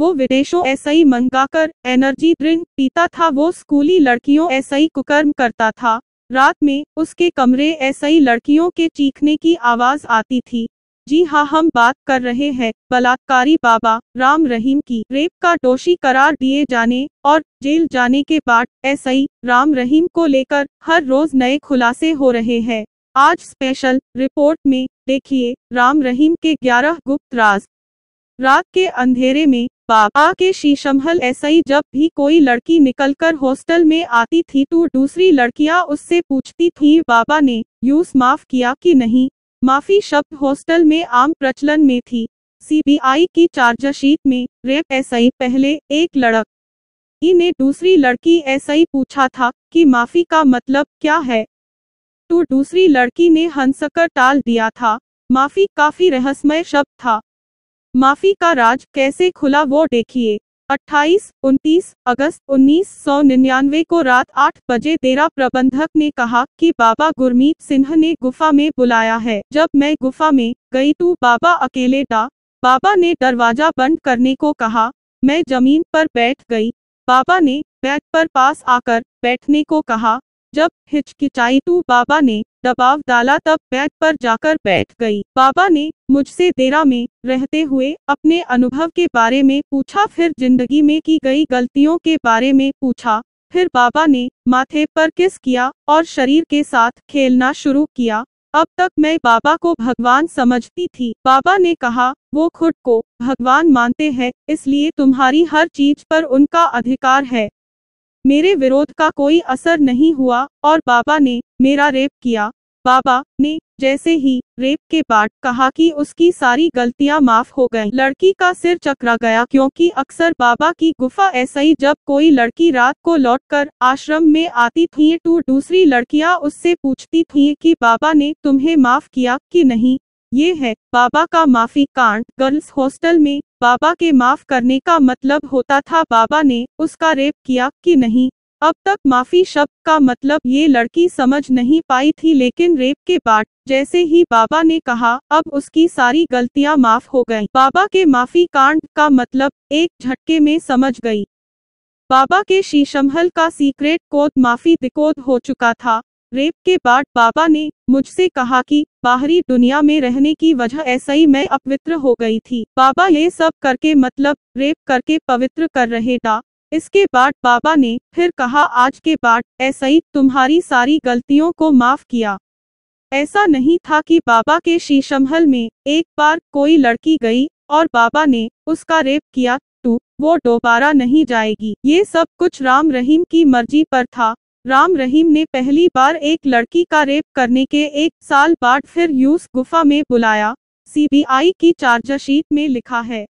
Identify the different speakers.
Speaker 1: वो विदेशों ऐसई मंगाकर energy drink पीता था। वो स्कूली लड़कियों ऐसई कुकर्म करता था। रात में उसके कमरे ऐसई लड़कियों के चीखने की आवाज आती थी। जी हाँ, हम बात कर रहे हैं बलात्कारी बाबा राम रहीम की। रेप का दोषी करार दिए जाने और जेल जाने के बाद एसआई राम रहीम को लेकर हर रोज नए खुलासे हो रहे हैं। आज स्पेशल रिपोर्ट में देखिए राम रहीम के 11 गुप्त राज। रात के अंधेरे में बाबा के शीशमहल एसआई जब भी कोई लड़की निकलकर हॉस्टल में आती थी तो दूसरी लड़कियां उससे पूछती थीं बाबा ने यूस माफ किया कि नहीं। माफी शब्द हॉस्टल में आम प्रचलन में थी। सीबीआई की चार्जशीट में रेप एसआई पहले एक लड़की ने दूसरी लड़की एसआई पूछा था कि माफी का मतलब क्या है, तो दूसरी लड़की ने हंसकर टाल दिया था। माफी काफी रहस्यमय शब्द था। माफी का राज कैसे खुला वो देखिए। 28-29 अगस्त 1999 को रात 8 बजे डेरा प्रबंधक ने कहा कि बाबा गुरमीत सिंह ने गुफा में बुलाया है। जब मैं गुफा में गई तो बाबा अकेले था। बाबा ने दरवाजा बंद करने को कहा। मैं जमीन पर बैठ गई। बाबा ने बेड पर पास आकर बैठने को कहा। जब हिचकिचाई तो बाबा ने दबाव डाला, तब बेड पर जाकर बैठ गई। बाबा ने मुझसे डेरा में रहते हुए अपने अनुभव के बारे में पूछा, फिर जिंदगी में की गई गलतियों के बारे में पूछा। फिर बाबा ने माथे पर किस किया और शरीर के साथ खेलना शुरू किया। अब तक मैं बाबा को भगवान समझती थी। बाबा ने कहा वो खुद को भगवान मानते हैं, इसलिए तुम्हारी हर चीज पर उनका अधिकार है। मेरे विरोध का कोई असर नहीं हुआ और बाबा ने मेरा रेप किया। बाबा ने जैसे ही रेप के बाद कहा कि उसकी सारी गलतियां माफ हो गईं। लड़की का सिर चकरा गया, क्योंकि अक्सर बाबा की गुफा ऐसा ही जब कोई लड़की रात को लौटकर आश्रम में आती थी तो दूसरी लड़कियां उससे पूछती थीं कि बाबा ने तुम्हें माफ किया कि नहीं। ये है बाबा का माफी कांड। गर्ल्स हॉस्टल में बाबा के माफ करने का मतलब होता था बाबा ने उसका रेप किया कि नहीं। अब तक माफी शब्द का मतलब ये लड़की समझ नहीं पाई थी, लेकिन रेप के बाद जैसे ही बाबा ने कहा अब उसकी सारी गलतियां माफ हो गईं। बाबा के माफी कांड का मतलब एक झटके में समझ गई। बाबा के शीशमहल का सीक्रेट कोड माफी डिकोड हो चुका था। रेप के बाद बाबा ने मुझसे कहा कि बाहरी दुनिया में रहने की वजह ऐसा ही मैं अपवित्र हो गई थी। बाबा ये सब करके मतलब रेप करके पवित्र कर रहे था। इसके बाद बाबा ने फिर कहा आज के बाद ऐसा ही तुम्हारी सारी गलतियों को माफ किया। ऐसा नहीं था कि बाबा के शीशमहल में एक बार कोई लड़की गई और बाबा ने उसका रेप किया तो वो दोबारा नहीं जाएगी। ये सब कुछ राम रहीम की मर्जी पर था। राम रहीम ने पहली बार एक लड़की का रेप करने के 1 साल बाद फिर यूस गुफा में बुलाया। सीबीआई की चार्जशीट में लिखा है।